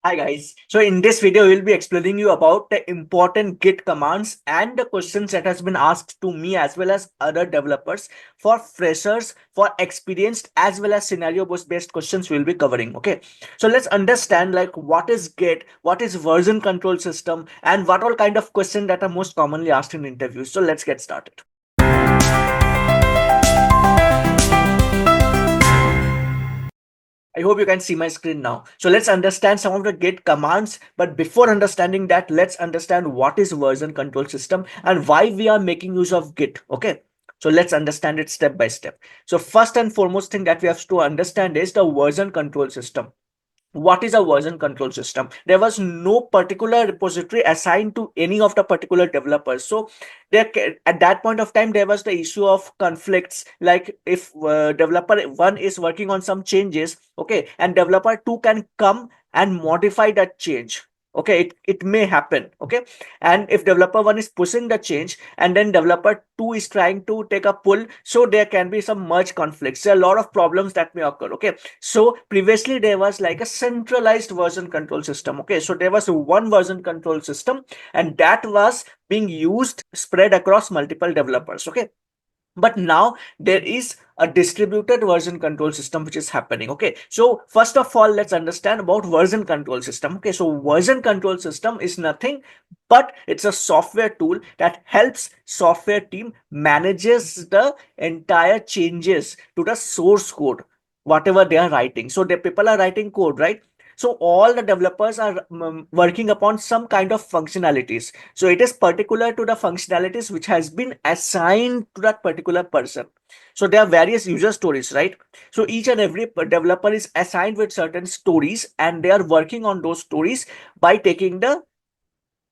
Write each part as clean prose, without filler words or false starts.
Hi guys. So in this video, we'll be explaining you about the important Git commands and the questions that has been asked to me as well as other developers for freshers, for experienced as well as scenario based questions we'll be covering. Okay. So let's understand like what is Git, what is version control system, and what all kind of questions that are most commonly asked in interviews. So let's get started. I hope you can see my screen now. So let's understand some of the Git commands. But before understanding that, let's understand what is version control system and why we are making use of Git. Okay. So let's understand it step by step. So first and foremost thing that we have to understand is the version control system. What is a version control system? There was no particular repository assigned to any of the particular developers, so at that point of time there was the issue of conflicts, like if developer 1 is working on some changes, okay, and developer 2 can come and modify that change. Okay, it may happen. Okay, and if developer 1 is pushing the change and then developer 2 is trying to take a pull, so there can be some merge conflicts. There are a lot of problems that may occur. Okay, so previously there was like a centralized version control system. Okay, so there was one version control system and that was being used spread across multiple developers. Okay, but now there is a distributed version control system which is happening. Okay, so first of all, let's understand about version control system. Okay, so version control system is nothing but it's a software tool that helps software team manages the entire changes to the source code whatever they are writing. So the people are writing code, right? So all the developers are working upon some kind of functionalities. So it is particular to the functionalities which has been assigned to that particular person. So there are various user stories, right? So each and every developer is assigned with certain stories and they are working on those stories by taking the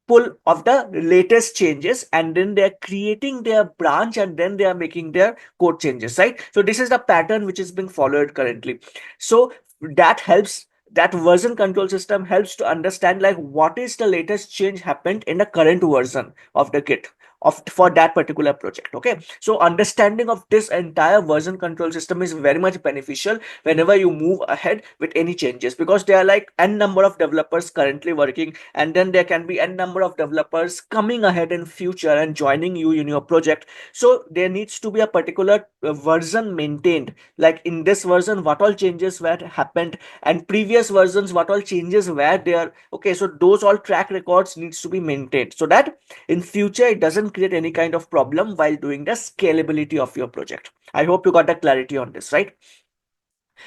pull of the latest changes, and then they're creating their branch and then they are making their code changes, right? So this is the pattern which is being followed currently. So that helps, that version control system helps to understand like what is the latest change happened in the current version of the Git of for that particular project. Okay, so understanding of this entire version control system is very much beneficial whenever you move ahead with any changes, because there are like n number of developers currently working and then there can be n number of developers coming ahead in future and joining you in your project. So there needs to be a particular version maintained, like in this version what all changes were happened and previous versions what all changes were there. Okay, so those all track records needs to be maintained so that in future it doesn't create any kind of problem while doing the scalability of your project. I hope you got the clarity on this, right?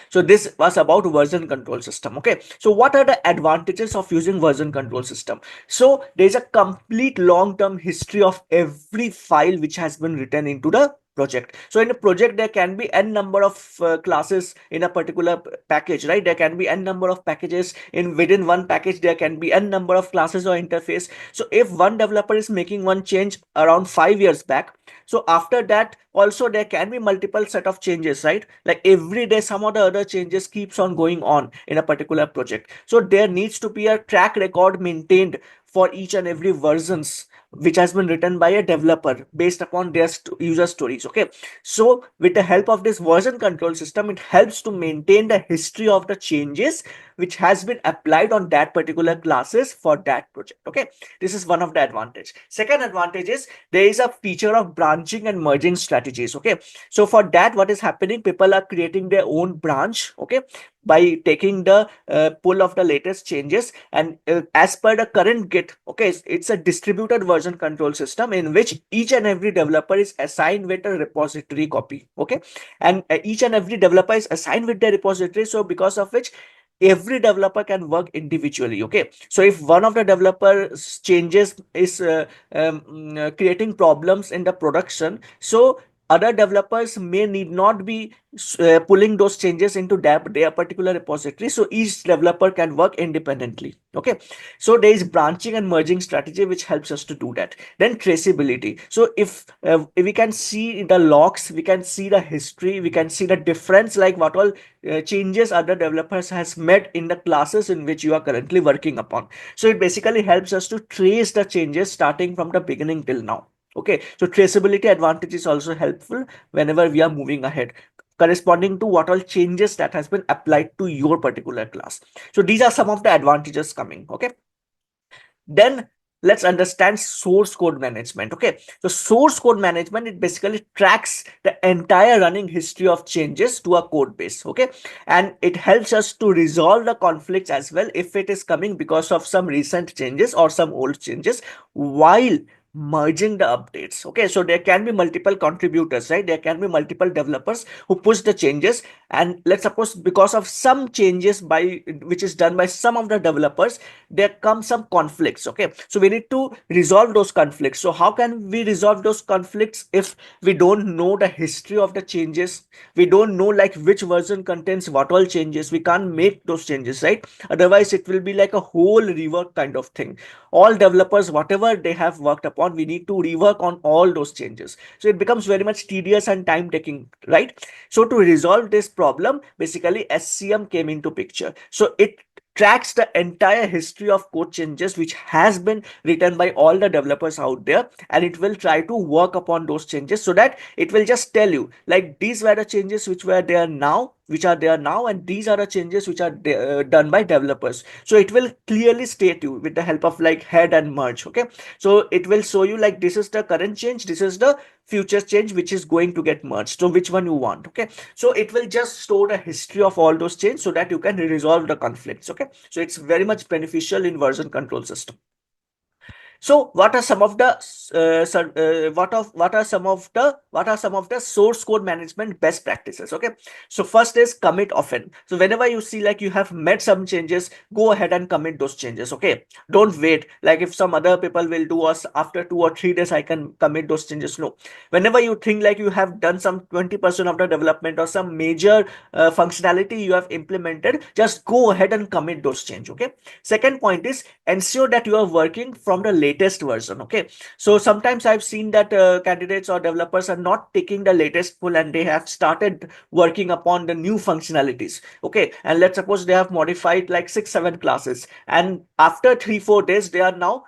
So this was about version control system. Okay, so what are the advantages of using version control system? So there's a complete long-term history of every file which has been written into the project. So in a project there can be n number of classes in a particular package, right? There can be n number of packages in within one package, there can be n number of classes or interface. So if one developer is making one change around 5 years back, so after that also there can be multiple set of changes, right? Like every day some of the other changes keeps on going on in a particular project. So there needs to be a track record maintained for each and every versions which has been written by a developer based upon their user stories. Okay, so with the help of this version control system it helps to maintain the history of the changes which has been applied on that particular classes for that project. Okay, this is one of the advantage. Second advantage is there is a feature of branching and merging strategies. Okay, so for that what is happening, people are creating their own branch, okay, by taking the pull of the latest changes, and as per the current Git, okay, it's a distributed version control system in which each and every developer is assigned with a repository copy. Okay, and each and every developer is assigned with their repository, so because of which every developer can work individually. Okay, so if one of the developers changes is creating problems in the production, so other developers may need not be pulling those changes into their particular repository, so each developer can work independently. Okay, so there is branching and merging strategy which helps us to do that. Then traceability. So if we can see the logs, we can see the history, we can see the difference, like what all changes other developers has made in the classes in which you are currently working upon. So it basically helps us to trace the changes starting from the beginning till now. Okay, so traceability advantage is also helpful whenever we are moving ahead. corresponding to what all changes that has been applied to your particular class. So these are some of the advantages coming. Okay, then let's understand source code management. Okay, so source code management, it basically tracks the entire running history of changes to a code base. Okay, and it helps us to resolve the conflicts as well if it is coming because of some recent changes or some old changes while merging the updates. Okay, so there can be multiple contributors, right? There can be multiple developers who push the changes, and let's suppose because of some changes by which is done by some of the developers, there come some conflicts. Okay, so we need to resolve those conflicts. So how can we resolve those conflicts if we don't know the history of the changes? We don't know like which version contains what all changes. We can't make those changes, right? Otherwise it will be like a whole rework kind of thing. All developers, whatever they have worked upon, we need to rework on all those changes, so it becomes very much tedious and time taking, right? So to resolve this problem, basically SCM came into picture. So it tracks the entire history of code changes which has been written by all the developers out there, and it will try to work upon those changes, so that it will just tell you like these were the changes which were there now, which are there now, and these are the changes which are done by developers. So it will clearly state you with the help of like head and merge. Okay, so it will show you like this is the current change, this is the future change which is going to get merged, so which one you want. Okay, so it will just store the history of all those changes so that you can resolve the conflicts. Okay, so it's very much beneficial in version control system. So what are some of the what are some of the source code management best practices? Okay, so first is commit often. So whenever you see like you have made some changes, go ahead and commit those changes. Okay, don't wait like if some other people will do us after 2 or 3 days I can commit those changes. No, whenever you think like you have done some 20% of the development or some major functionality you have implemented, just go ahead and commit those changes. Okay, second point is ensure that you are working from the latest version. Okay, so sometimes I've seen that candidates or developers are not taking the latest pull and they have started working upon the new functionalities. Okay, and let's suppose they have modified like 6 7 classes, and after 3 4 days they are now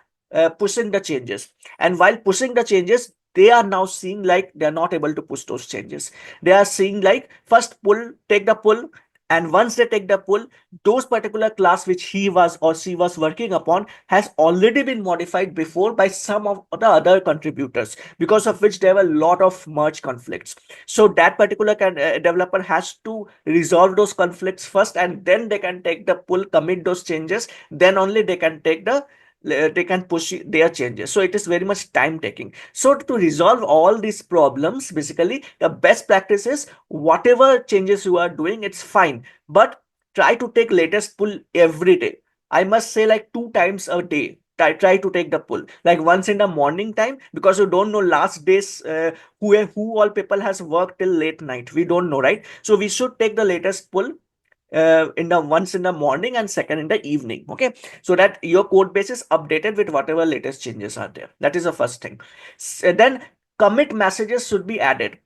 pushing the changes, and while pushing the changes they are now seeing like they are not able to push those changes. They are seeing like first pull, take the pull, and once they take the pull, those particular class which he was or she was working upon has already been modified before by some of the other contributors, because of which there were a lot of merge conflicts. So that particular developer has to resolve those conflicts first, and then they can take the pull, commit those changes, then only they can take the they can push their changes. So it is very much time taking. So to resolve all these problems, basically the best practice is whatever changes you are doing, it's fine, but try to take latest pull every day. I must say like 2 times a day. Try to take the pull like once in the morning time, because you don't know last days who all people has worked till late night, we don't know, right? So we should take the latest pull in the once in the morning and second in the evening. Okay, so that your code base is updated with whatever latest changes are there. That is the first thing. Then commit messages should be added.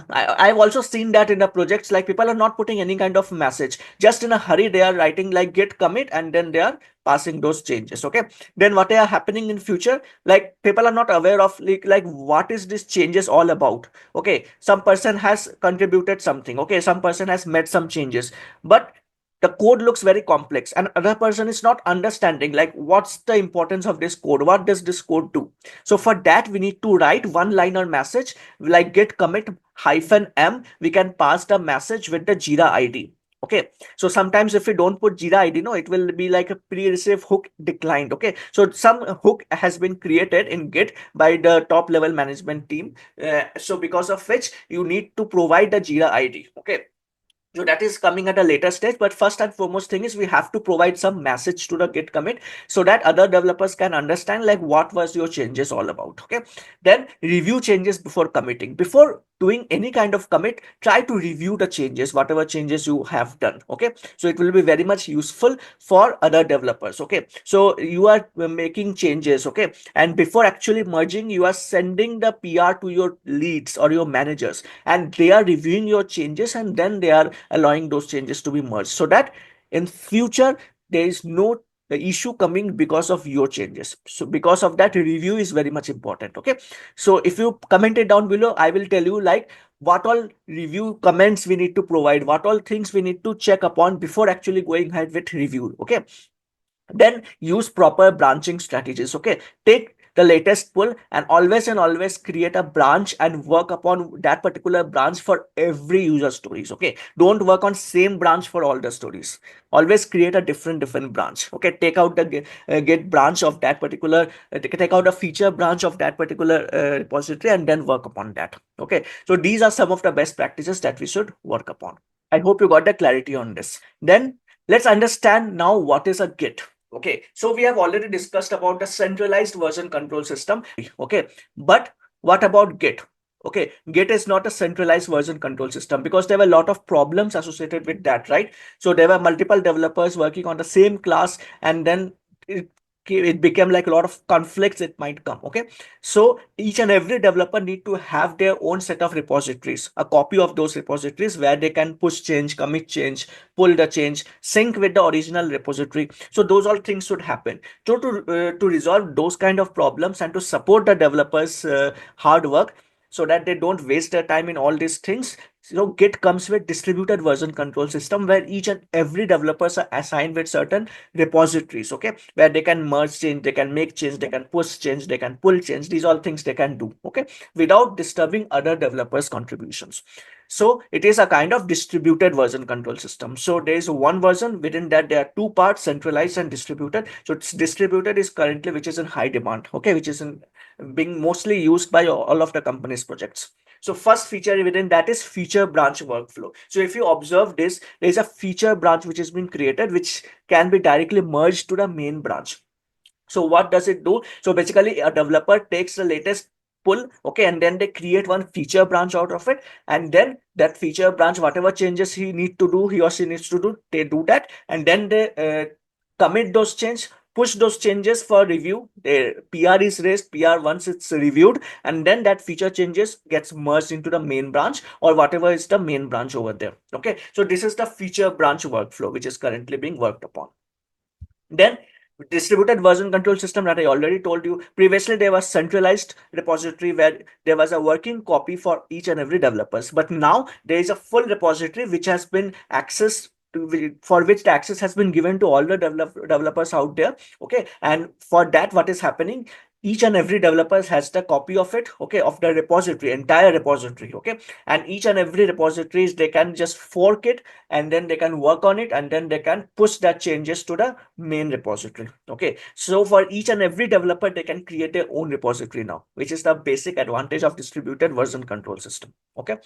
I've also seen that in the projects, like people are not putting any kind of message. Just in a hurry, they are writing like git commit and then they are passing those changes. Okay. Then what are happening in future? Like people are not aware of like what is this changes all about. Okay. Some person has contributed something. Okay. Some person has made some changes, but the code looks very complex and other person is not understanding like what's the importance of this code, what does this code do. So for that we need to write one liner message like git commit -m. We can pass the message with the Jira ID. Okay, so sometimes if we don't put Jira ID, no, it will be like a pre-receive hook declined. Okay, so some hook has been created in Git by the top level management team. So because of which you need to provide the Jira ID. Okay, so that is coming at a later stage, but first and foremost thing is we have to provide some message to the git commit so that other developers can understand like what was your changes all about. Okay, then review changes before committing. Before doing any kind of commit, try to review the changes, whatever changes you have done. Okay, so it will be very much useful for other developers. Okay, so you are making changes. Okay, and before actually merging, you are sending the PR to your leads or your managers, and they are reviewing your changes and then they are allowing those changes to be merged, so that in future there is no the issue coming because of your changes. So because of that, review is very much important. Okay, so if you comment it down below, I will tell you like what all review comments we need to provide, what all things we need to check upon before actually going ahead with review. Okay, then use proper branching strategies. Okay, take the latest pull and always create a branch and work upon that particular branch for every user stories. Okay, don't work on same branch for all the stories, always create a different branch. Okay, take out the get branch of that particular take out a feature branch of that particular repository and then work upon that. Okay, so these are some of the best practices that we should work upon. I hope you got the clarity on this. Then let's understand now what is a Git. Okay, so we have already discussed about the centralized version control system. Okay, but what about Git? Okay, Git is not a centralized version control system because there were a lot of problems associated with that, right? So there were multiple developers working on the same class, and then it, it became like a lot of conflicts it might come. Okay, so each and every developer need to have their own set of repositories, a copy of those repositories where they can push change, commit change, pull the change, sync with the original repository. So those all things should happen. So to resolve those kind of problems and to support the developers hard work so that they don't waste their time in all these things, so Git comes with distributed version control system where each and every developers are assigned with certain repositories. Okay, where they can merge change, they can make change, they can push change, they can pull change. These all things they can do. Okay, without disturbing other developers contributions. So it is a kind of distributed version control system. So there is one version, within that there are two parts, centralized and distributed. So it's distributed is currently which is in high demand. Okay, which is in being mostly used by all of the company's projects. So first feature within that is feature branch workflow. So if you observe this, there is a feature branch which has been created which can be directly merged to the main branch. So what does it do? So basically a developer takes the latest pull, okay, and then they create one feature branch out of it, and then that feature branch, whatever changes he or she needs to do, they do that, and then they commit those changes, push those changes for review. The PR is raised, PR once it's reviewed, and then that feature changes gets merged into the main branch or whatever is the main branch over there. Okay, so this is the feature branch workflow which is currently being worked upon. Then distributed version control system that I already told you. Previously, there was centralized repository where there was a working copy for each and every developers. But now there is a full repository which has been accessed for which the access has been given to all the developers out there. Okay, and for that, what is happening? Each and every developer has the copy of it. Okay, of the repository, entire repository. Okay, and each and every repositories they can just fork it and then they can work on it and then they can push that changes to the main repository. Okay, so for each and every developer they can create their own repository now, which is the basic advantage of distributed version control system. Okay,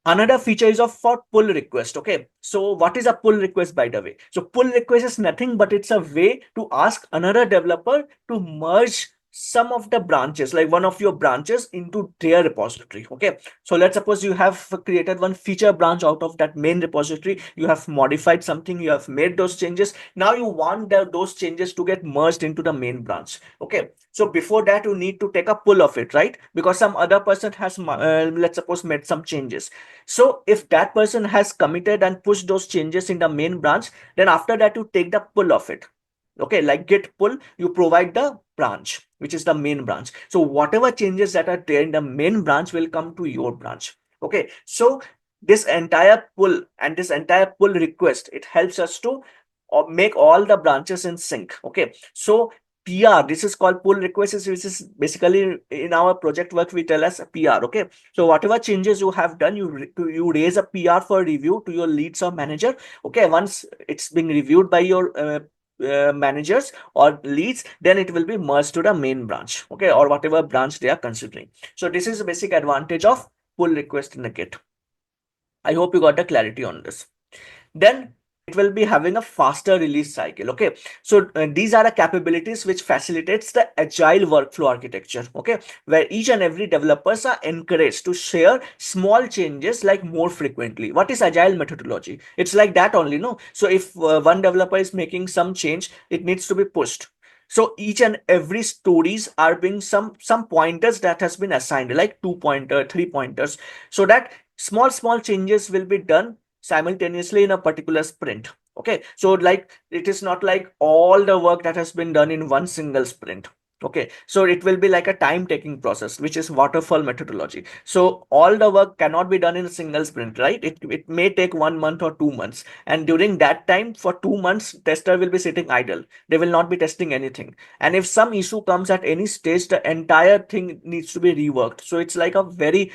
another feature is of for pull request. Okay, so what is a pull request, by the way? So pull request is nothing but it's a way to ask another developer to merge some of the branches, like one of your branches, into their repository. Okay, so let's suppose you have created one feature branch out of that main repository, you have modified something, you have made those changes, now you want those changes to get merged into the main branch. Okay, so before that you need to take a pull of it, right? Because some other person has let's suppose made some changes. So if that person has committed and pushed those changes in the main branch, then after that you take the pull of it. Okay, like git pull, you provide the branch, which is the main branch. So whatever changes that are there in the main branch will come to your branch. Okay, so this entire pull and this entire pull request, it helps us to make all the branches in sync. Okay, so PR, this is called pull requests, which is basically in our project work we tell as a PR. Okay, so whatever changes you have done, you raise a PR for review to your leads or manager. Okay, once it's being reviewed by your managers or leads, then it will be merged to the main branch. Okay, or whatever branch they are considering. So this is the basic advantage of pull request in the Git. I hope you got the clarity on this. Then it will be having a faster release cycle. Okay, so these are the capabilities which facilitates the agile workflow architecture. Okay, where each and every developers are encouraged to share small changes like more frequently. What is agile methodology? It's like that only, no? So if one developer is making some change, it needs to be pushed. So each and every stories are being some pointers that has been assigned, like 2 pointer, 3 pointers, so that small changes will be done simultaneously in a particular sprint. Okay, so like it is not like all the work that has been done in one single sprint. Okay, so it will be like a time taking process, which is waterfall methodology. So all the work cannot be done in a single sprint, right? It may take 1 month or 2 months, and during that time, for 2 months, tester will be sitting idle. They will not be testing anything, and if some issue comes at any stage, the entire thing needs to be reworked. So it's like a very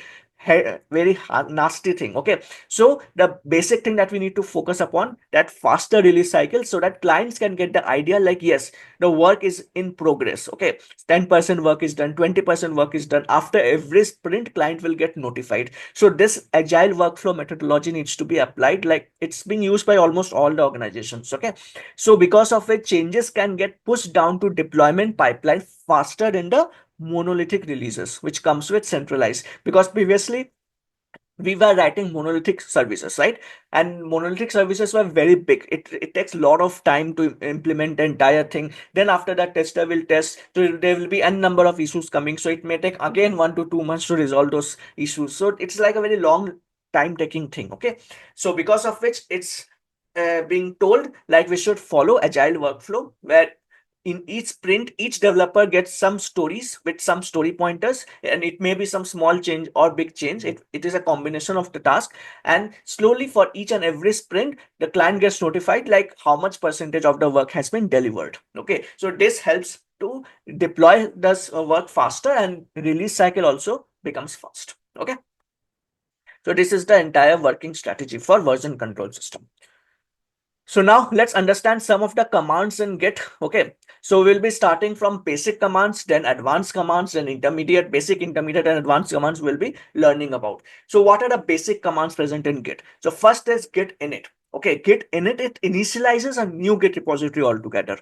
nasty thing. Okay, so the basic thing that we need to focus upon, that faster release cycle, so that clients can get the idea like, yes, the work is in progress. Okay, 10% work is done, 20% work is done. After every sprint, client will get notified. So this agile workflow methodology needs to be applied, like it's being used by almost all the organizations. Okay, so because of it, changes can get pushed down to deployment pipeline faster than the monolithic releases, which comes with centralized. Because previously we were writing monolithic services, right? And monolithic services were very big. It takes a lot of time to implement the entire thing. Then after that, tester will test. So there will be n number of issues coming. So it may take again 1 to 2 months to resolve those issues. So it's like a very long time taking thing. Okay. So because of which it's being told like we should follow agile workflow, where in each sprint, each developer gets some stories with some story pointers, and it may be some small change or big change. It is a combination of the task, and slowly for each and every sprint, the client gets notified like how much percentage of the work has been delivered. Okay, so this helps to deploy this work faster, and release cycle also becomes fast. Okay, so this is the entire working strategy for version control system. So now let's understand some of the commands in Git. Okay, so we'll be starting from basic commands, then advanced commands, then intermediate, basic, intermediate, and advanced commands we'll be learning about. So what are the basic commands present in Git? So first is git init. Okay, git init, it initializes a new Git repository altogether.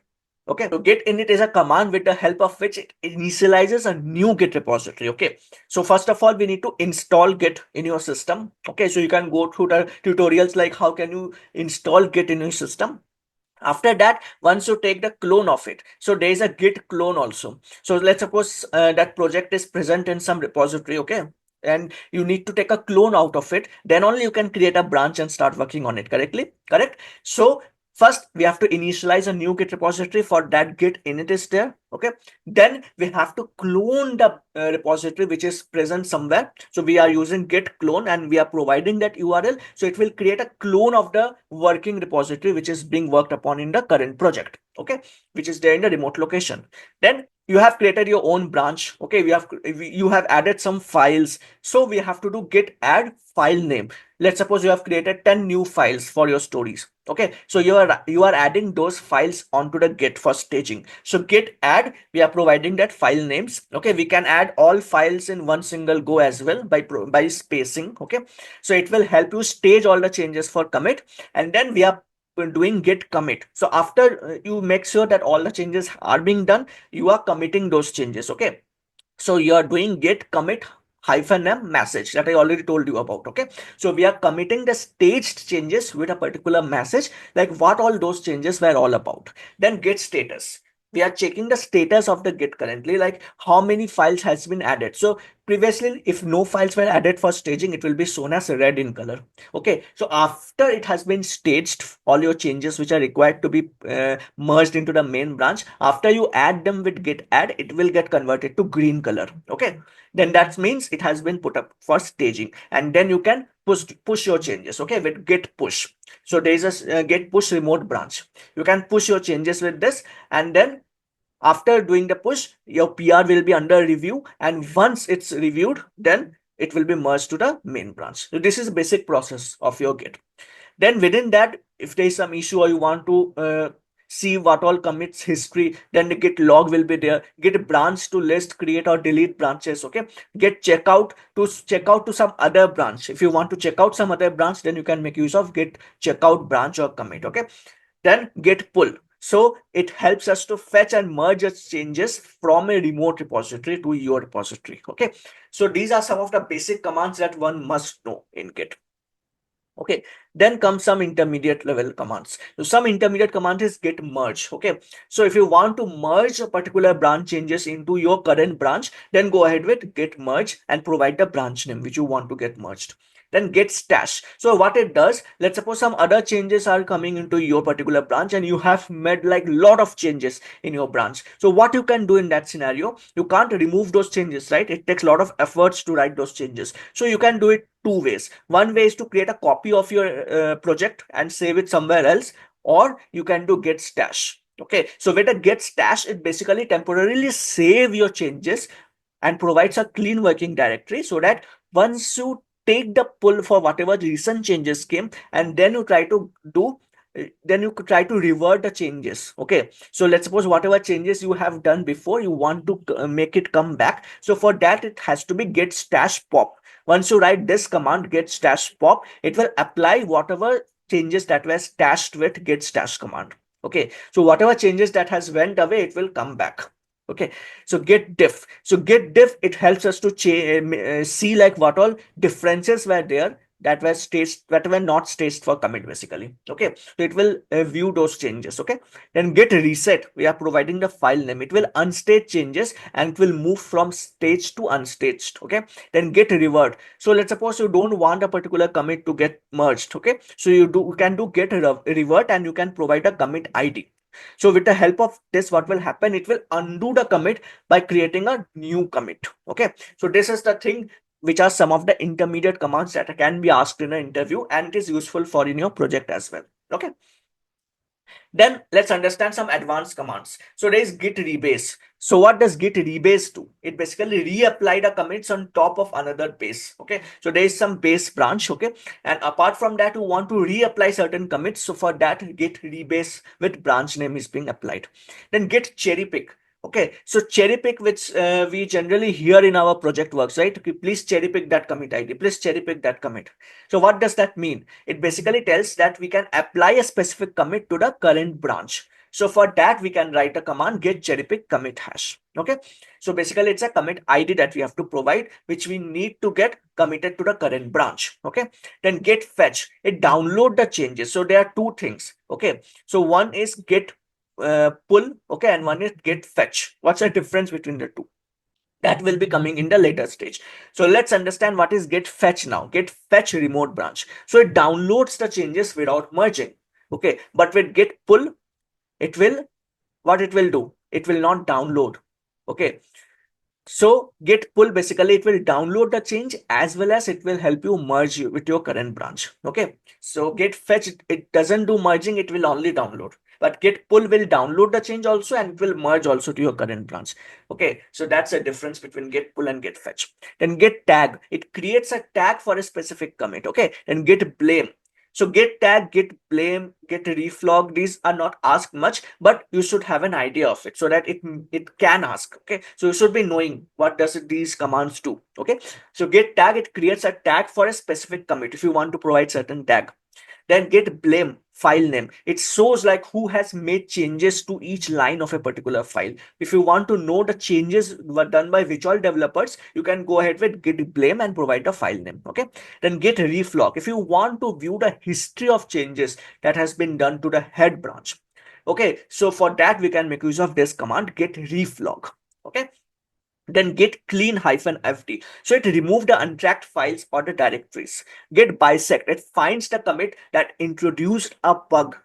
Okay, so git init is a command with the help of which it initializes a new Git repository. Okay, so first of all, we need to install Git in your system. Okay, so you can go through the tutorials like how can you install Git in your system. After that, once you take the clone of it, so there is a git clone also. So let's suppose that project is present in some repository. Okay, and you need to take a clone out of it, then only you can create a branch and start working on it correctly. Correct. So first we have to initialize a new git repository. For that, git init is there. Okay, then we have to clone the repository which is present somewhere. So we are using git clone, and we are providing that url, so it will create a clone of the working repository which is being worked upon in the current project. Okay, which is there in the remote location. Then you have created your own branch. Okay, you have added some files, so we have to do git add file name. Let's suppose you have created 10 new files for your stories. Okay, so you are adding those files onto the git for staging. So git add, we are providing that file names. Okay, we can add all files in one single go as well by spacing. Okay, so it will help you stage all the changes for commit. And then we are doing git commit. So after you make sure that all the changes are being done, you are committing those changes. Okay, so you are doing git commit -m message that I already told you about. Okay, so we are committing the staged changes with a particular message, like what all those changes were all about. Then git status, we are checking the status of the git currently, like how many files has been added. So previously, if no files were added for staging, it will be shown as red in color. Okay, so after it has been staged, all your changes which are required to be merged into the main branch, after you add them with git add, it will get converted to green color. Okay, then that means it has been put up for staging, and then you can push your changes. Okay, with git push. So there is a git push remote branch. You can push your changes with this, and then after doing the push, your PR will be under review, and once it's reviewed, then it will be merged to the main branch. So this is the basic process of your git. Then within that, if there is some issue or you want to see what all commits history, then the git log will be there. Git branch to list, create or delete branches. Okay, get checkout to some other branch. If you want to check out some other branch, then you can make use of git checkout branch or commit. Okay, then git pull. So it helps us to fetch and merge its changes from a remote repository to your repository. Okay, so these are some of the basic commands that one must know in git. Okay, then comes some intermediate level commands. So some intermediate command is git merge. Okay, so if you want to merge a particular branch changes into your current branch, then go ahead with git merge and provide the branch name which you want to get merged. Then get stash. So what it does, let's suppose some other changes are coming into your particular branch and you have made like lot of changes in your branch. So what you can do in that scenario, you can't remove those changes, right? It takes a lot of efforts to write those changes. So you can do it two ways. One way is to create a copy of your project and save it somewhere else, or you can do get stash. Okay, so with a get stash, it basically temporarily save your changes and provides a clean working directory, so that once you take the pull for whatever recent changes came, and then you try to do then you could try to revert the changes. Okay, so let's suppose whatever changes you have done before, you want to make it come back. So for that, it has to be get stash pop. Once you write this command get stash pop, it will apply whatever changes that were stashed with get stash command. Okay, so whatever changes that has went away, it will come back. Okay, so get diff. So get diff, it helps us to see like what all differences were there that were staged, that were not staged for commit basically. Okay, so it will view those changes. Okay, then get reset, we are providing the file name. It will unstage changes and it will move from staged to unstaged. Okay, then get revert. So let's suppose you don't want a particular commit to get merged. Okay, so you can do get revert, and you can provide a commit ID. So with the help of this, what will happen, it will undo the commit by creating a new commit. Okay, so this is the thing, which are some of the intermediate commands that can be asked in an interview, and it is useful for in your project as well. Okay, then let's understand some advanced commands. So there is git rebase. So what does git rebase do? It basically reapply the commits on top of another base. Okay, so there is some base branch. Okay, and apart from that, you want to reapply certain commits. So for that, git rebase with branch name is being applied. Then git cherry pick. Okay, so cherry pick, which we generally hear in our project works, right? Okay, please cherry pick that commit ID. Please cherry pick that commit. So what does that mean? It basically tells that we can apply a specific commit to the current branch. So for that, we can write a command get cherry pick commit hash. Okay, so basically it's a commit ID that we have to provide, which we need to get committed to the current branch. Okay, then get fetch, it download the changes. So there are two things. Okay, so one is get pull. Okay, and one is get fetch. What's the difference between the two? That will be coming in the later stage. So let's understand what is get fetch now. Get fetch remote branch. So it downloads the changes without merging. Okay, but with get pull, it will, what it will do, it will not download. Okay, so get pull, basically it will download the change as well as it will help you merge with your current branch. Okay, so get fetch, it doesn't do merging, it will only download. But get pull will download the change also, and it will merge also to your current branch. Okay, so that's a difference between get pull and get fetch. Then get tag, it creates a tag for a specific commit. Okay, then get blame. So get tag, get blame, get reflog, these are not asked much, but you should have an idea of it so that it can ask. Okay, so you should be knowing what does these commands do. Okay, so get tag, it creates a tag for a specific commit if you want to provide certain tag. Then get blame file name, it shows like who has made changes to each line of a particular file. If you want to know the changes were done by which all developers, you can go ahead with get blame and provide a file name. Okay, then get reflog, if you want to view the history of changes that has been done to the head branch. Okay, so for that we can make use of this command get reflog. Okay, then get clean -fd, so it remove the untracked files or the directories. Get bisect, it finds the commit that introduced a bug.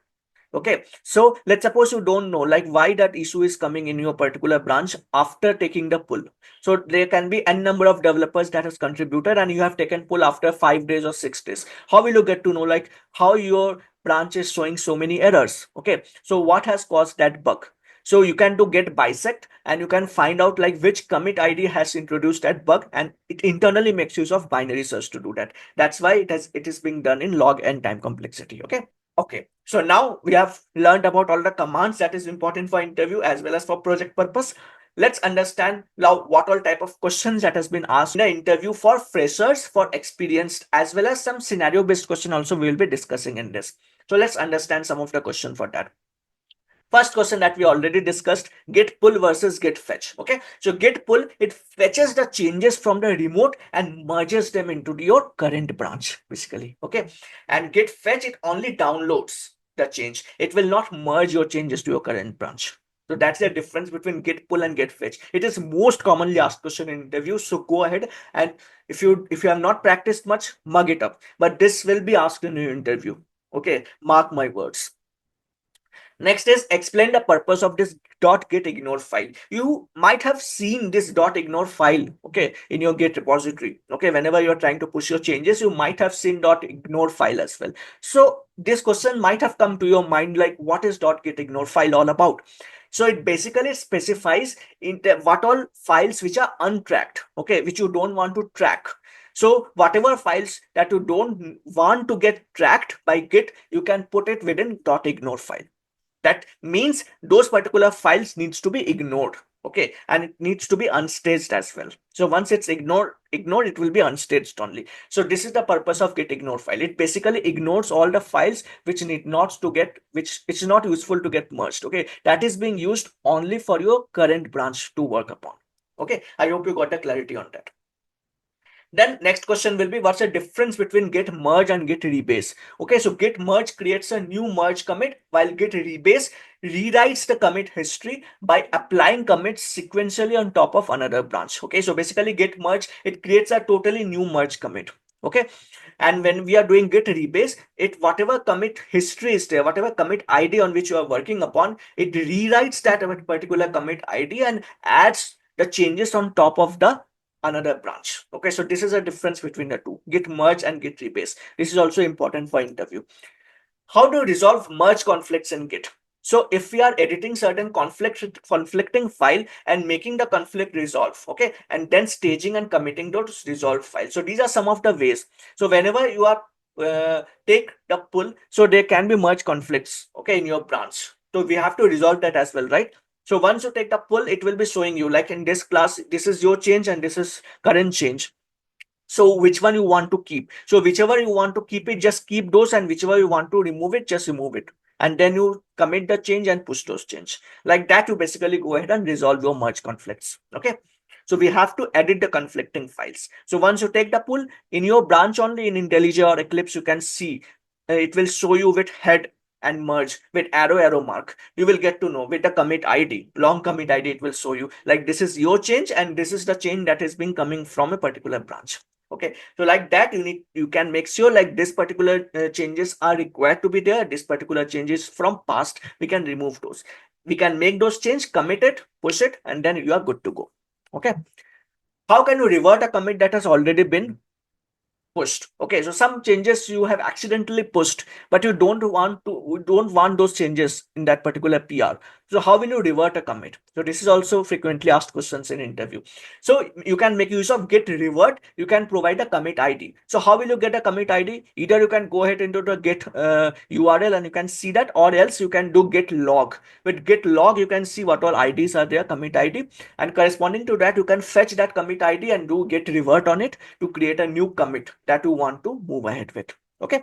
Okay, so let's suppose you don't know like why that issue is coming in your particular branch after taking the pull. So there can be n number of developers that has contributed, and you have taken pull after 5 days or 6 days. How will you get to know like how your branch is showing so many errors? Okay, so what has caused that bug? So you can do get bisect, and you can find out like which commit ID has introduced that bug, and it internally makes use of binary search to do that. That's why it is being done in log n time complexity. Okay. Okay, so now we have learned about all the commands that is important for interview as well as for project purpose. Let's understand now what all type of questions that has been asked in the interview for freshers, for experienced, as well as some scenario based question also we will be discussing in this. So let's understand some of the question for that. First question that we already discussed, get pull versus get fetch. Okay, so get pull, it fetches the changes from the remote and merges them into your current branch basically. Okay, and get fetch, it only downloads the change, it will not merge your changes to your current branch. So that's the difference between git pull and git fetch. It is most commonly asked question in interviews. So go ahead, and if you have not practiced much, mug it up. But this will be asked in your interview. Okay, mark my words. Next is explain the purpose of this .git ignore file. You might have seen this .ignore file, okay, in your Git repository. Okay, whenever you're trying to push your changes, you might have seen .ignore file as well. So this question might have come to your mind like, what is .git ignore file all about? So it basically specifies what all files which are untracked, okay, which you don't want to track. So whatever files that you don't want to get tracked by Git, you can put it within .ignore file. That means those particular files needs to be ignored, okay, and it needs to be unstaged as well. So once it's ignored, it will be unstaged only. So this is the purpose of git ignore file. It basically ignores all the files which need not to get, which it's not useful to get merged, okay, that is being used only for your current branch to work upon. Okay, I hope you got the clarity on that. Then next question will be, what's the difference between git merge and git rebase? Okay, so git merge creates a new merge commit, while git rebase rewrites the commit history by applying commits sequentially on top of another branch. Okay, so basically git merge, it creates a totally new merge commit. Okay, and when we are doing git rebase, it whatever commit history is there, whatever commit id on which you are working upon, it rewrites that particular commit id and adds the changes on top of the another branch. Okay, so this is a difference between the two, git merge and git rebase. This is also important for interview. How to resolve merge conflicts in git? So if we are editing certain conflicting file and making the conflict resolve, okay, and then staging and committing those resolved files. So these are some of the ways. So whenever you are take the pull, so there can be merge conflicts, okay, in your branch. So we have to resolve that as well, right? So once you take the pull, it will be showing you like in this class, this is your change and this is current change. So which one you want to keep? So whichever you want to keep it, just keep those, and whichever you want to remove it, just remove it. And then you commit the change and push those change. Like that, you basically go ahead and resolve your merge conflicts. Okay. So we have to edit the conflicting files. So once you take the pull in your branch only in IntelliJ or Eclipse, you can see it will show you with head and merge with arrow mark. You will get to know with the commit id, long commit id, it will show you like this is your change and this is the change that is being coming from a particular branch. Okay, so like that, you can make sure like this particular changes are required to be there, this particular changes from past, we can remove those, we can make those change, commit it, push it, and then you are good to go. Okay, how can you revert a commit that has already been pushed? Okay, so some changes you have accidentally pushed, but you don't want those changes in that particular PR. So how will you revert a commit? So this is also frequently asked questions in interview. So you can make use of git revert. You can provide a commit id. So how will you get a commit id? Either you can go ahead into the git url and you can see that, or else you can do git log. With git log, you can see what all ids are there, commit id, and corresponding to that, you can fetch that commit id and do git revert on it to create a new commit that you want to move ahead with. Okay,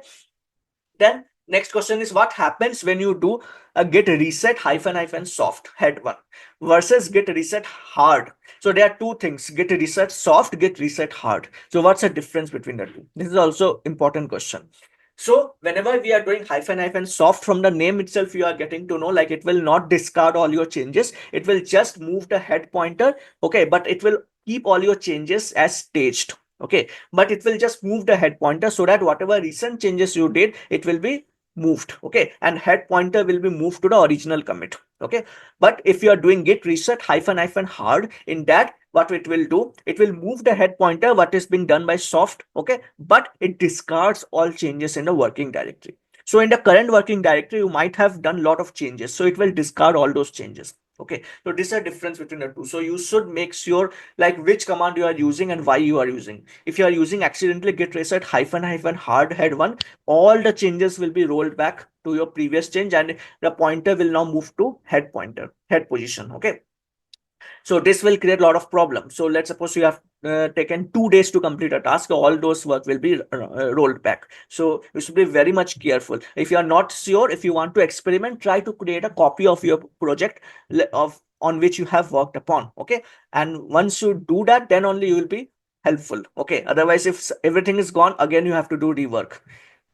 then next question is, what happens when you do a git reset hyphen soft head one versus git reset hard? So there are two things, git reset soft, git reset hard. So what's the difference between the two? This is also important question. So whenever we are doing hyphen soft, from the name itself, you are getting to know like it will not discard all your changes. It will just move the head pointer. Okay, but it will keep all your changes as staged. Okay, but it will just move the head pointer so that whatever recent changes you did, it will be moved. Okay, and head pointer will be moved to the original commit. Okay, but if you are doing git reset hyphen hard, in that what it will do, it will move the head pointer what is being done by soft. Okay, but it discards all changes in the working directory. So in the current working directory, you might have done a lot of changes, so it will discard all those changes. Okay, so this is a difference between the two. So you should make sure like which command you are using and why you are using. If you are using accidentally git reset hyphen hard head one, all the changes will be rolled back to your previous change and the pointer will now move to head pointer, head position. Okay, so this will create a lot of problems. So let's suppose you have taken 2 days to complete a task, all those work will be rolled back. So you should be very much careful. If you are not sure, if you want to experiment, try to create a copy of your project of on which you have worked upon. Okay, and once you do that, then only you will be helpful. Okay, otherwise if everything is gone, again you have to do rework.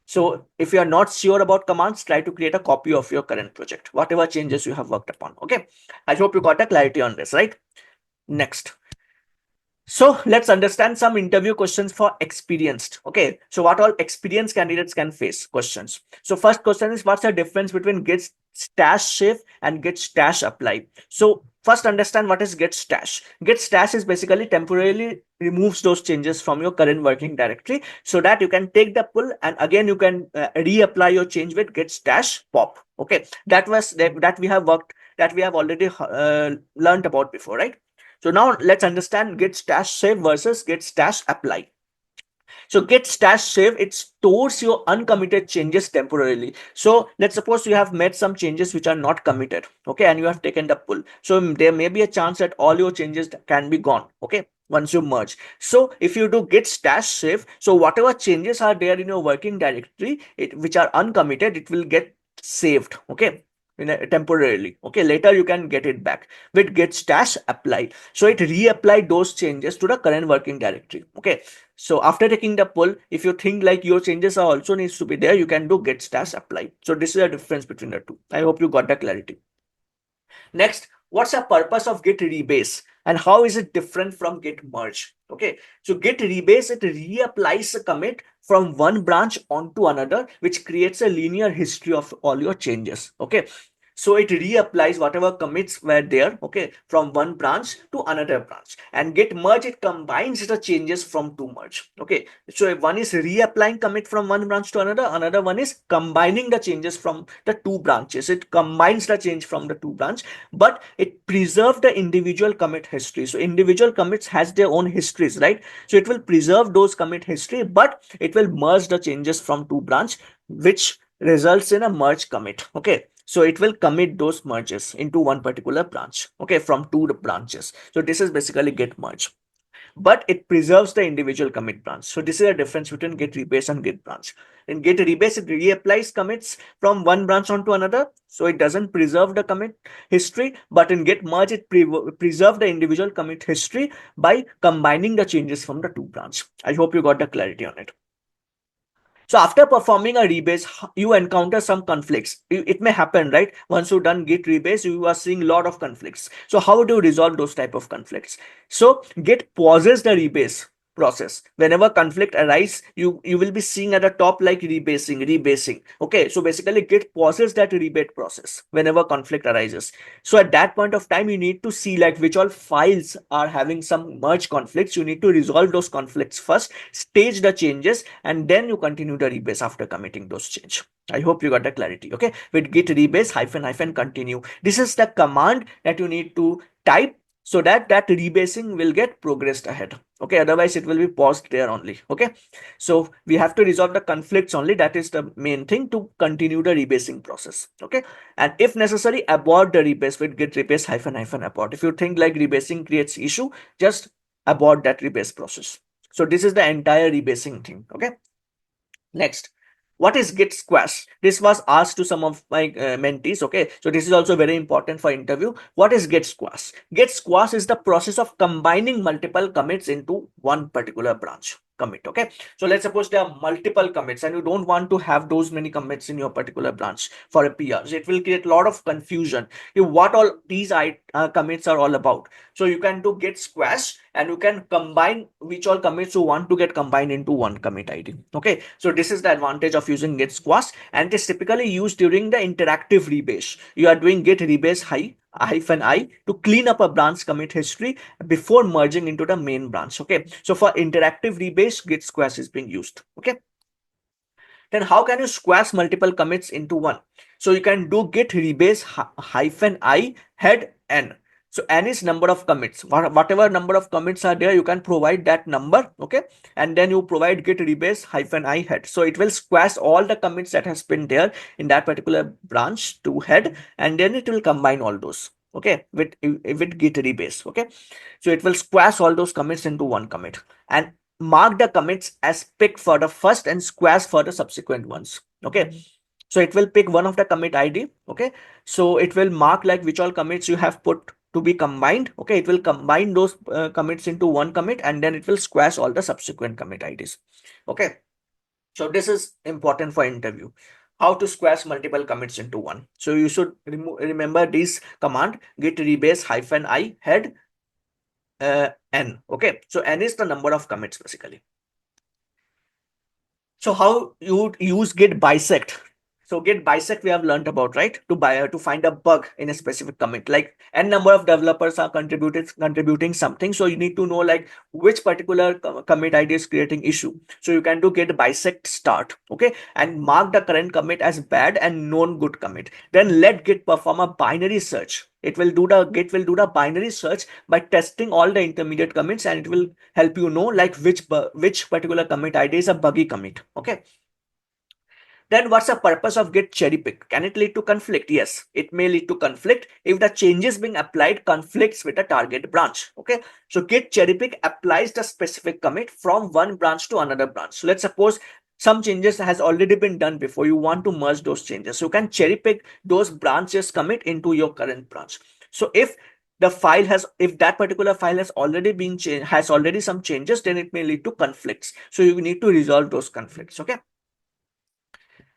So if you are not sure about commands, try to create a copy of your current project, whatever changes you have worked upon. Okay. I hope you got a clarity on this, right? Next. So let's understand some interview questions for experienced. Okay. So what all experienced candidates can face questions. So first question is, what's the difference between get stash save and get stash apply? So first understand what is get stash. Get stash is basically temporarily removes those changes from your current working directory so that you can take the pull and again you can reapply your change with get stash pop. Okay. That we have worked, that we have already learned about before, right? So now let's understand get stash save versus get stash apply. So get stash save, it stores your uncommitted changes temporarily. So let's suppose you have made some changes which are not committed, okay, and you have taken the pull. So there may be a chance that all your changes can be gone, okay, once you merge. So if you do get stash save, so whatever changes are there in your working directory, which are uncommitted, it will get saved, okay, temporarily. Okay, later you can get it back with get stash apply. So it reapplied those changes to the current working directory. Okay, so after taking the pull, if you think like your changes are also needs to be there, you can do get stash apply. So this is a difference between the two. I hope you got the clarity. Next, what's the purpose of get rebase and how is it different from get merge? Okay, so get rebase, it reapplies a commit from one branch onto another, which creates a linear history of all your changes. Okay, so it reapplies whatever commits were there, okay, from one branch to another branch. And get merge, it combines the changes from two merge. Okay, so if one is reapplying commit from one branch to another one is combining the changes from the two branches. It combines the change from the two branch, but it preserves the individual commit history. So individual commits has their own histories, right? So it will preserve those commit history, but it will merge the changes from two branch, which results in a merge commit. Okay, so it will commit those merges into one particular branch, okay, from two branches. So this is basically get merge, but it preserves the individual commit branch. So this is a difference between get rebase and get branch. In get rebase, it reapplies commits from one branch onto another, so it doesn't preserve the commit history. But in get merge, it preserves the individual commit history by combining the changes from the two branch. I hope you got the clarity on it. So after performing a rebase, you encounter some conflicts. It may happen, right? Once you done git rebase, you are seeing a lot of conflicts. So how do you resolve those type of conflicts? So git pauses the rebase process. Whenever conflict arises, you will be seeing at the top like rebasing. Okay, so basically git pauses that rebate process whenever conflict arises. So at that point of time, you need to see like which all files are having some merge conflicts. You need to resolve those conflicts first, stage the changes, and then you continue the rebase after committing those change. I hope you got the clarity. Okay, with git rebase hyphen continue, this is the command that you need to type so that rebasing will get progressed ahead. Okay, otherwise it will be paused there only. Okay, so we have to resolve the conflicts only. That is the main thing to continue the rebasing process. Okay, and if necessary, abort the rebase with git rebase hyphen abort. If you think like rebasing creates issue, just abort that rebase process. So this is the entire rebasing thing. Okay, next, what is git squash? This was asked to some of my mentees. Okay, so this is also very important for interview. What is git squash? Git squash is the process of combining multiple commits into one particular branch commit. Okay, so let's suppose there are multiple commits and you don't want to have those many commits in your particular branch for a PR. So it will create a lot of confusion. What all these commits are all about. So you can do git squash and you can combine which all commits you want to get combined into one commit ID. Okay, so this is the advantage of using git squash, and it is typically used during the interactive rebase. You are doing git rebase hyphen I to clean up a branch commit history before merging into the main branch. Okay, so for interactive rebase, git squash is being used. Okay, then how can you squash multiple commits into one? So you can do git rebase hyphen I head n. So n is number of commits. Whatever number of commits are there, you can provide that number. Okay, and then you provide git rebase hyphen I head. So it will squash all the commits that has been there in that particular branch to head, and then it will combine all those. Okay, with git rebase. Okay, so it will squash all those commits into one commit and mark the commits as picked for the first and squash for the subsequent ones. Okay, so it will pick one of the commit ID. Okay, so it will mark like which all commits you have put to be combined. Okay, it will combine those commits into one commit and then it will squash all the subsequent commit IDs. Okay, So this is important for interview. How to squash multiple commits into one. So you should remember this command: git rebase hyphen I head n. Okay, so n is the number of commits basically. So how you would use git bisect? So git bisect we have learned about, right? To find a bug in a specific commit. Like n number of developers are contributing something. So you need to know like which particular commit ID is creating issue. So you can do git bisect start, okay, and mark the current commit as bad and known good commit. Then let git perform a binary search. Git will do the binary search by testing all the intermediate commits, and it will help you know like which particular commit ID is a buggy commit. Okay. Then what's the purpose of git cherry pick? Can it lead to conflict? Yes, it may lead to conflict if the changes being applied conflicts with the target branch. Okay, so git cherry pick applies the specific commit from one branch to another branch. So let's suppose some changes has already been done before. You want to merge those changes. So you can cherry pick those branches commit into your current branch. So if that particular file has already been changed, has already some changes, then it may lead to conflicts. So you need to resolve those conflicts. Okay.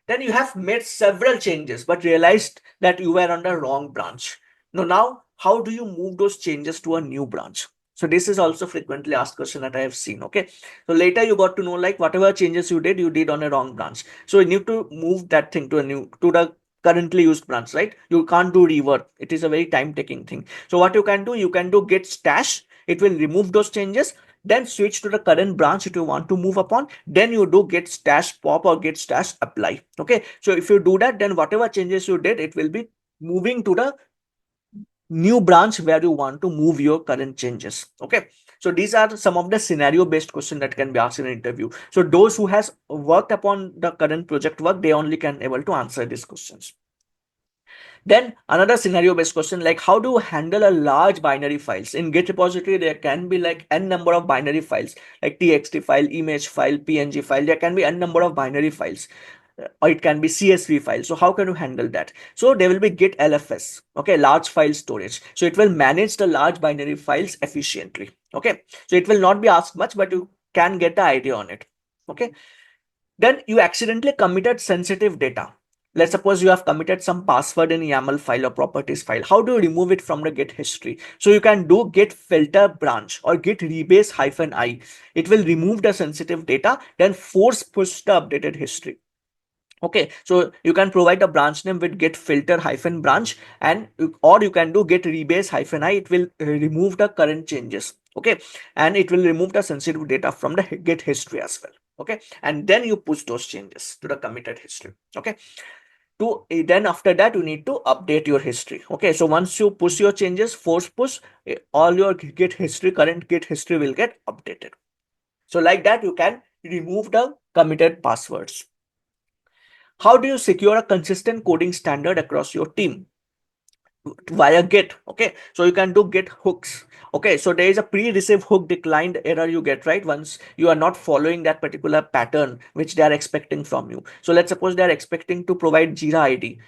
Then you have made several changes but realized that you were on the wrong branch. Now, how do you move those changes to a new branch? So this is also frequently asked question that I have seen. Okay. So later you got to know like whatever changes you did on a wrong branch. So you need to move that thing to the currently used branch, right? You can't do revert. It is a very time taking thing. So what you can do git stash. It will remove those changes, then switch to the current branch that you want to move upon. Then you do git stash pop or git stash apply. Okay, so if you do that, then whatever changes you did, it will be moving to the new branch where you want to move your current changes. Okay, so these are some of the scenario based questions that can be asked in an interview. So those who has worked upon the current project work, they only can able to answer these questions. Then another scenario based question, like how do you handle a large binary files in git repository? There can be like n number of binary files, like txt file, image file, png file. There can be n number of binary files, or it can be csv file. So how can you handle that? So there will be git lfs, okay, large file storage. So it will manage the large binary files efficiently. Okay, so it will not be asked much, but you can get the idea on it. Okay, then you accidentally committed sensitive data. Let's suppose you have committed some password in YAML file or properties file. How do you remove it from the git history? So you can do git filter branch or git rebase hyphen I. It will remove the sensitive data, then force push the updated history. Okay, so you can provide a branch name with git filter hyphen branch, and or you can do git rebase hyphen I. It will remove the current changes. Okay, and it will remove the sensitive data from the git history as well. Okay, and then you push those changes to the committed history. Okay, then after that you need to update your history. Okay, so once you push your changes, force push, all your git history, current git history will get updated. So like that you can remove the committed passwords. How do you secure a consistent coding standard across your team? Via git. Okay, so you can do git hooks. Okay, so there is a pre-receive hook declined error you get, right, once you are not following that particular pattern which they are expecting from you. So let's suppose they are expecting to provide jira id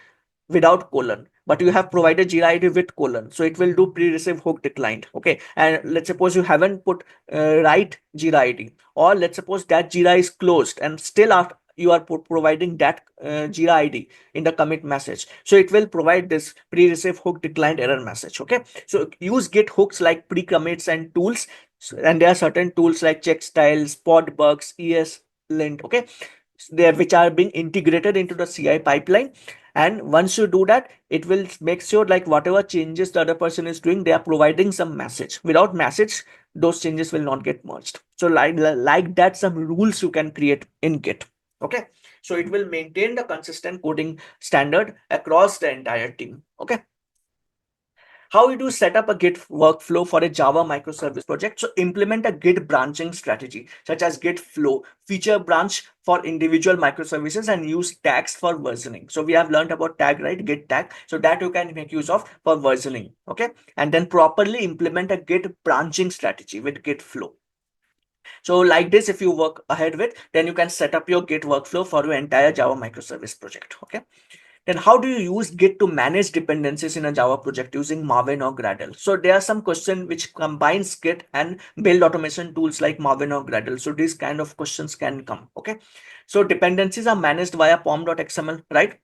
without colon, but you have provided jira id with colon, so it will do pre-receive hook declined. Okay, and let's suppose you haven't put right jira id, or let's suppose that jira is closed and still after you are providing that jira id in the commit message, so it will provide this pre-receive hook declined error message. Okay, so use git hooks like pre-commits and tools. And there are certain tools like check styles, pod bugs, ESLint. Okay, there which are being integrated into the CI pipeline. And once you do that, it will make sure like whatever changes the other person is doing, they are providing some message. Without message, those changes will not get merged. So like that, some rules you can create in Git. Okay, so it will maintain the consistent coding standard across the entire team. Okay, how you do set up a Git workflow for a Java microservice project? So implement a Git branching strategy such as Git flow, feature branch for individual microservices, and use tags for versioning. So we have learned about tag, right? Git tag. So that you can make use of for versioning. Okay. And then properly implement a Git branching strategy with Git flow. So like this, if you work ahead with, then you can set up your Git workflow for your entire Java microservice project. Okay. Then how do you use Git to manage dependencies in a Java project using Maven or Gradle? So there are some questions which combines Git and build automation tools like Maven or Gradle. So these kind of questions can come. Okay. So dependencies are managed via pom.xml, right?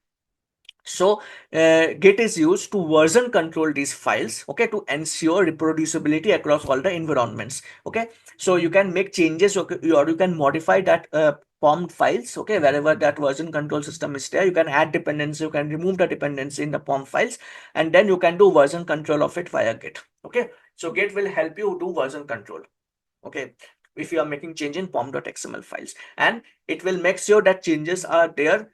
So Git is used to version control these files, okay, to ensure reproducibility across all the environments. Okay, so you can make changes, okay, or you can modify that POM files, okay, wherever that version control system is there. You can add dependency, you can remove the dependency in the POM files, and then you can do version control of it via Git. Okay, so Git will help you do version control. Okay, if you are making change in pom.xml files, and it will make sure that changes are there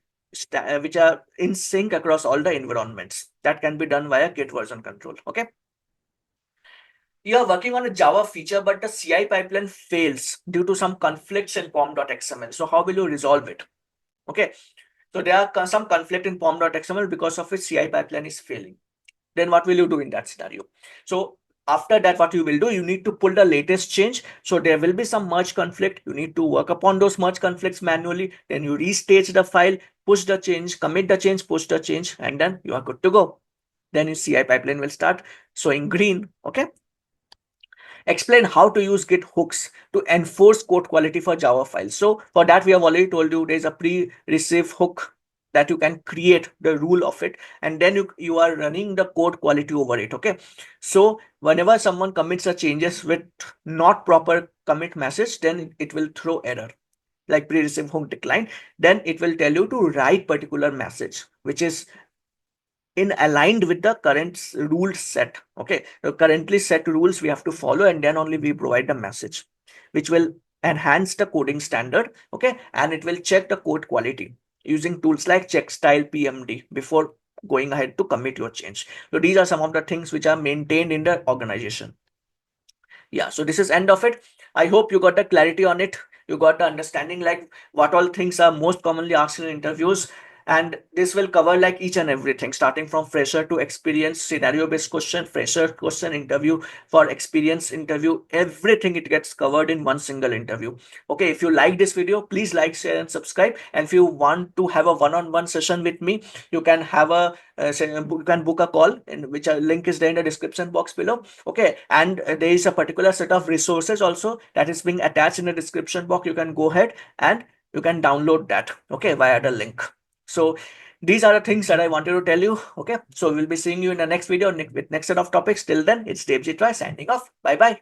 which are in sync across all the environments. That can be done via git version control. Okay, you are working on a Java feature, but the CI pipeline fails due to some conflicts in pom.xml. So how will you resolve it? Okay, so there are some conflict in pom.xml because of which CI pipeline is failing. Then what will you do in that scenario? So after that, what you will do, you need to pull the latest change. So there will be some merge conflict. You need to work upon those merge conflicts manually. Then you restage the file, push the change, commit the change, push the change, and then you are good to go. Then your CI pipeline will start showing green. Okay. Explain how to use Git hooks to enforce code quality for Java files. So for that, we have already told you there's a pre-receive hook that you can create the rule of it, and then you are running the code quality over it. Okay, so whenever someone commits a changes with not proper commit message, then it will throw error like pre-receive hook decline. Then it will tell you to write particular message which is in aligned with the current rule set. Okay, the currently set rules we have to follow, and then only we provide the message which will enhance the coding standard. Okay, and it will check the code quality using tools like check style pmd before going ahead to commit your change. So these are some of the things which are maintained in the organization. Yeah, so this is end of it. I hope you got the clarity on it. You got the understanding like what all things are most commonly asked in interviews, and this will cover like each and everything starting from fresher to experience, scenario based question, fresher question interview, for experience interview, everything it gets covered in one single interview. Okay, if you like this video, please like, share and subscribe. And if you want to have a one-on-one session with me, you can have a you can book a call, in which a link is there in the description box below. Okay, and there is a particular set of resources also that is being attached in the description box. You can go ahead and you can download that, okay, via the link. So these are the things that I wanted to tell you. Okay, so we'll be seeing you in the next video with next set of topics. Till then, it's Devjit Roy signing off. Bye bye.